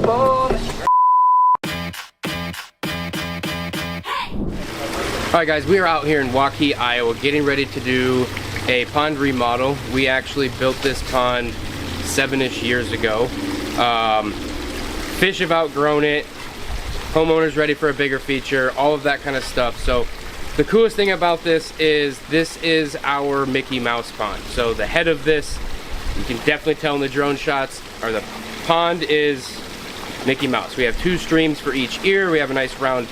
Alright guys, we are out here in Waukee, Iowa, getting ready to do a pond remodel. We actually built this pond 7-ish years ago. Fish have outgrown it, homeowners ready for a bigger feature, all of that kind of stuff. So the coolest thing about this is our Mickey Mouse pond. So the head of this, you can definitely tell in the drone shots, or the pond is Mickey Mouse. We have 2 streams for each ear. We have a nice round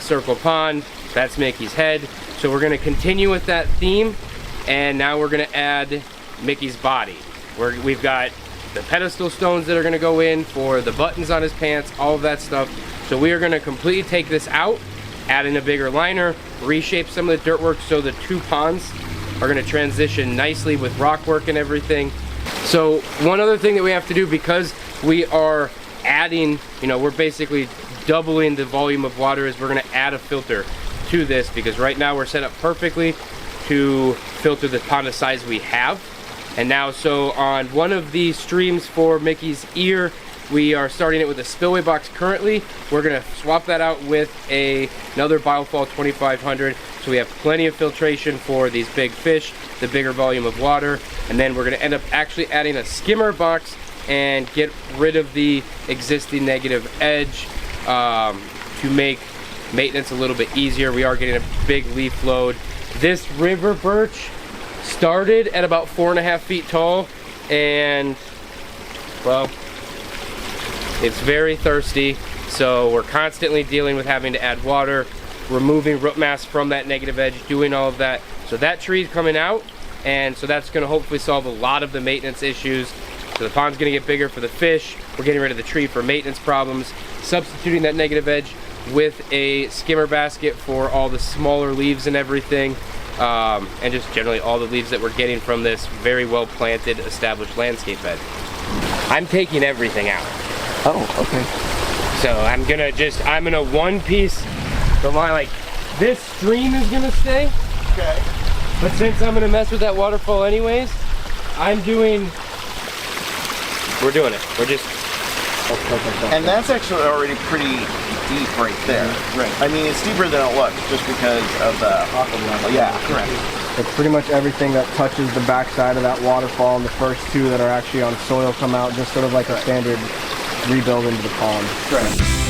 circle pond. That's Mickey's head. So we're gonna continue with that theme, and now we're gonna add Mickey's body. We've got the pedestal stones that are gonna go in for the buttons on his pants, all of that stuff. So we are gonna completely take this out, add in a bigger liner, reshape some of the dirt work so the 2 ponds are gonna transition nicely with rock work and everything. So one other thing that we have to do, because we are adding, you know, we're basically doubling the volume of water, is we're gonna add a filter to this, because right now we're set up perfectly to filter the pond of size we have. And now, so on one of these streams for Mickey's ear, we are starting it with a spillway box currently. We're gonna swap that out with another Biofall 2500, so we have plenty of filtration for these big fish, the bigger volume of water. And then we're gonna end up actually adding a skimmer box and get rid of the existing negative edge to make maintenance a little bit easier. We are getting a big leaf load. This river birch started at about 4.5 feet tall, and well, it's very thirsty, so we're constantly dealing with having to add water, removing root mass from that negative edge, doing all of that. So that tree's coming out, and so that's going to hopefully solve a lot of the maintenance issues. So the pond's going to get bigger for the fish. We're getting rid of the tree for maintenance problems, substituting that negative edge with a skimmer basket for all the smaller leaves and everything, and just generally all the leaves that we're getting from this very well planted, established landscape bed. I'm taking everything out. Oh, okay. So I'm gonna one piece the line, like this stream is gonna stay. Okay. But since I'm gonna mess with that waterfall anyways, we're doing it. We're just. And that's actually already pretty deep right there. Right. I mean, it's deeper than it looks just because of the aqua level. Yeah, correct. It's pretty much everything that touches the backside of that waterfall, and the first 2 that are actually on soil come out, just sort of like a standard rebuild into the pond. Right.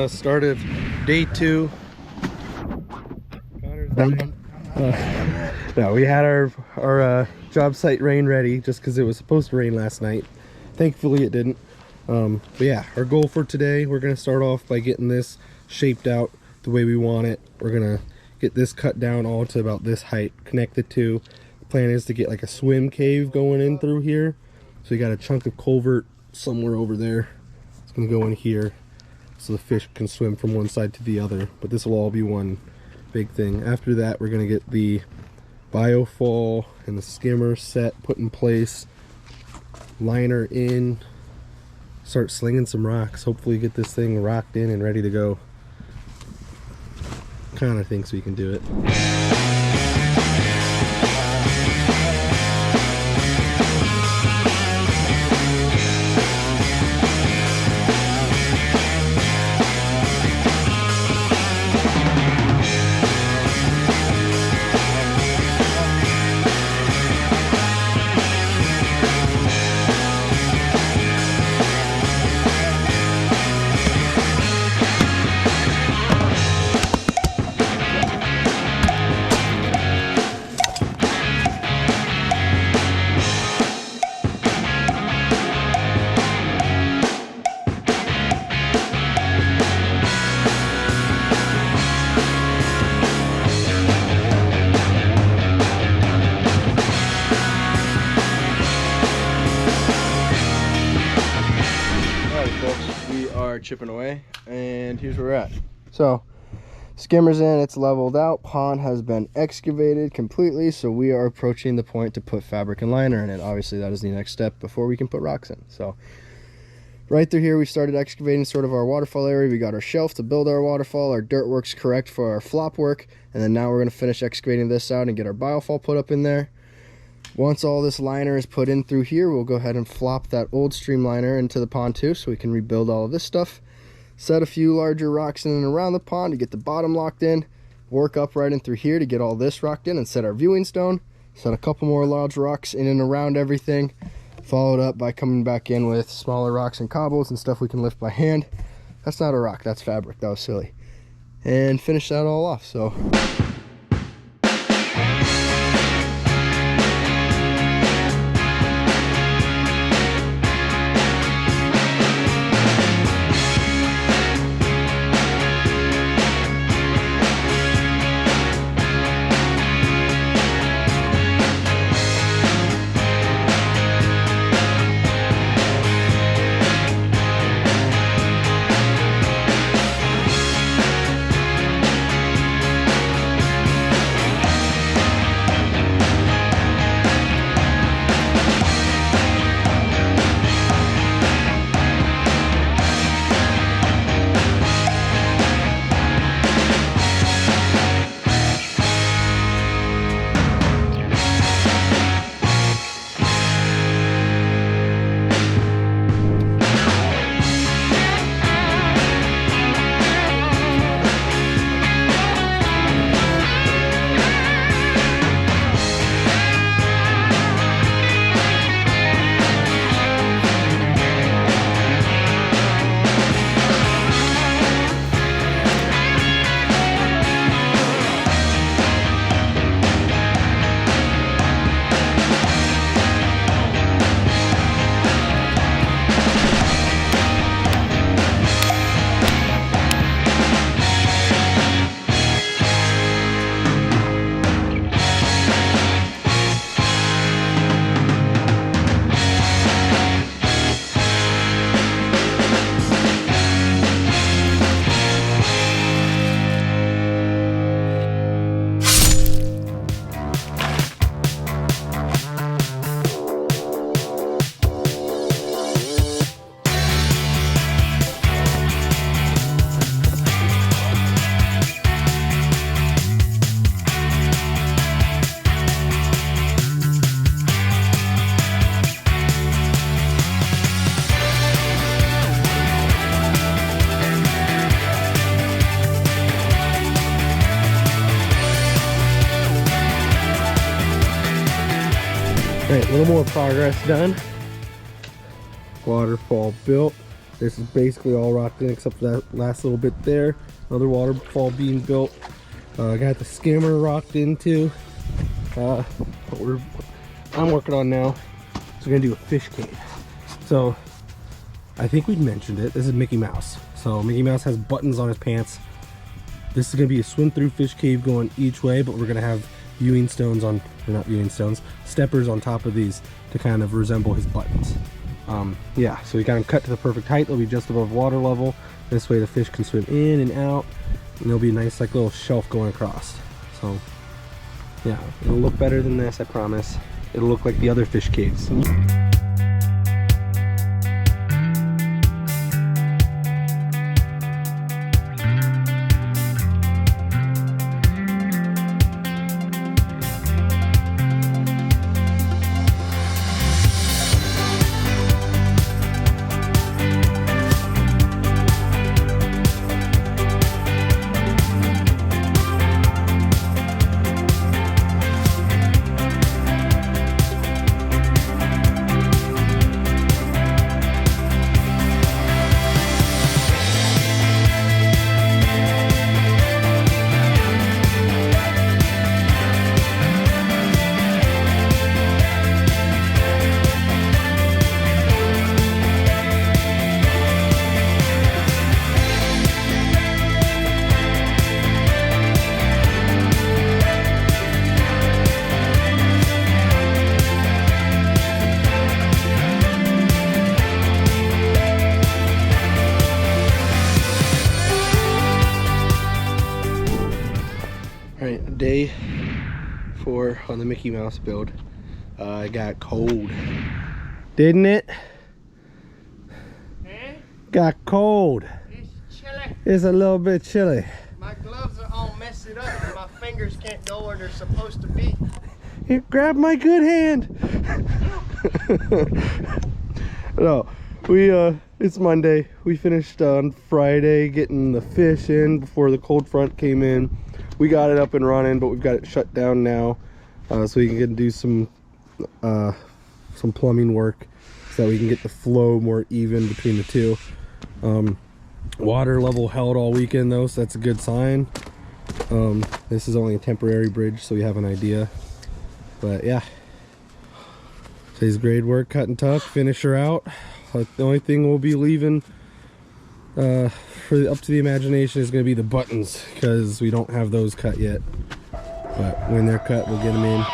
Started day 2. No, we had our job site rain ready just because it was supposed to rain last night. Thankfully it didn't. But yeah, our goal for today, we're going to start off by getting this shaped out the way we want it. We're going to get this cut down all to about this height, connect the 2. The plan is to get like a swim cave going in through here. So you got a chunk of culvert somewhere over there. It's gonna go in here so the fish can swim from one side to the other, but this will all be one big thing. After that, we're gonna get the biofall and the skimmer set, put in place, liner in, start slinging some rocks, hopefully get this thing rocked in and ready to go. Kind of thinks we can do it. Chipping away, and here's where we're at. So skimmer's in, it's leveled out, pond has been excavated completely, so we are approaching the point to put fabric and liner in it. Obviously that is the next step before we can put rocks in. So right through here we started excavating sort of our waterfall area. We got our shelf to build our waterfall, our dirt work's correct for our flop work, and then now we're going to finish excavating this out and get our biofall put up in there. Once all this liner is put in through here, we'll go ahead and flop that old stream liner into the pond too, so we can rebuild all of this stuff. Set a few larger rocks in and around the pond to get the bottom locked in. Work up right in through here to get all this rocked in and set our viewing stone. Set a couple more large rocks in and around everything. Followed up by coming back in with smaller rocks and cobbles and stuff we can lift by hand. That's not a rock, that's fabric. That was silly. And finish that all off. So Alright, a little more progress done. Waterfall built. This is basically all rocked in except for that last little bit there. Another waterfall being built. Got the skimmer rocked into. What I'm working on now is we're gonna do a fish cave. So I think we mentioned it. This is Mickey Mouse. So Mickey Mouse has buttons on his pants. This is gonna be a swim through fish cave going each way, but we're gonna have viewing stones on, or not viewing stones, steppers on top of these to kind of resemble his buttons. Yeah, so we got them cut to the perfect height. They'll be just above water level. This way the fish can swim in and out, and there'll be a nice like little shelf going across. So yeah, it'll look better than this, I promise. It'll look like the other fish caves. Alright, day 4 on the Mickey Mouse build. It got cold. Didn't it? Eh? Got cold. It's chilly. It's a little bit chilly. My gloves are all messed up and my fingers can't go where they're supposed to be. Here, grab my good hand. No, it's Monday. We finished on Friday getting the fish in before the cold front came in. We got it up and running, but we've got it shut down now, so we can do some plumbing work so that we can get the flow more even between the two. Water level held all weekend though, so that's a good sign. This is only a temporary bridge, so we have an idea. But yeah, today's grade work, cut and tuck, finish her out. The only thing we'll be leaving up to the imagination is going to be the buttons, because we don't have those cut yet. But when they're cut, we'll get them in.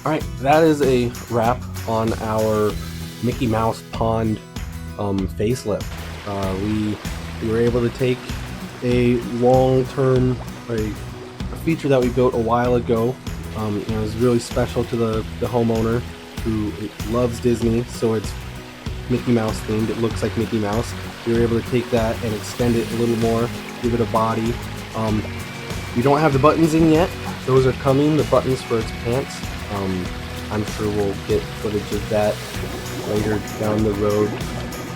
Alright, that is a wrap on our Mickey Mouse Pond facelift. We were able to take a long-term, a feature that we built a while ago. It was really special to the homeowner who loves Disney, so it's Mickey Mouse themed. It looks like Mickey Mouse. We were able to take that and extend it a little more, give it a body. We don't have the buttons in yet. Those are coming, the buttons for its pants. I'm sure we'll get footage of that later down the road.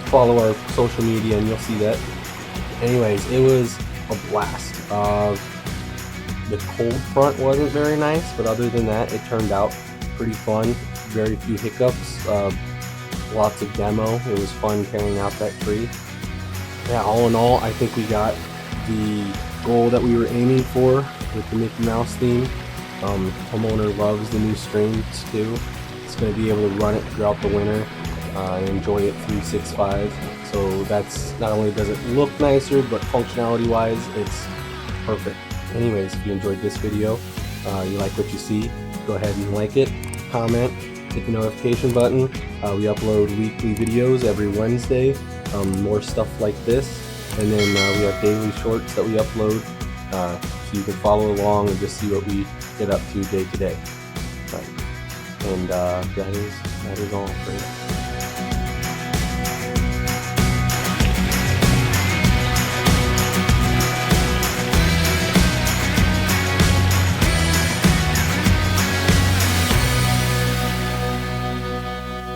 Follow our social media and you'll see that. Anyways, it was a blast. The cold front wasn't very nice, but other than that, it turned out pretty fun. Very few hiccups, lots of demo. It was fun carrying out that tree. Yeah, all in all, I think we got the goal that we were aiming for with the Mickey Mouse theme. Homeowner loves the new strings too. It's going to be able to run it throughout the winter and enjoy it 365. So that's, not only does it look nicer, but functionality wise, it's perfect. Anyways, if you enjoyed this video, you like what you see, go ahead and like it, comment, hit the notification button. We upload weekly videos every Wednesday, more stuff like this, and then we have daily shorts that we upload, so you can follow along and just see what we get up to day to day. Right. And that is all for now.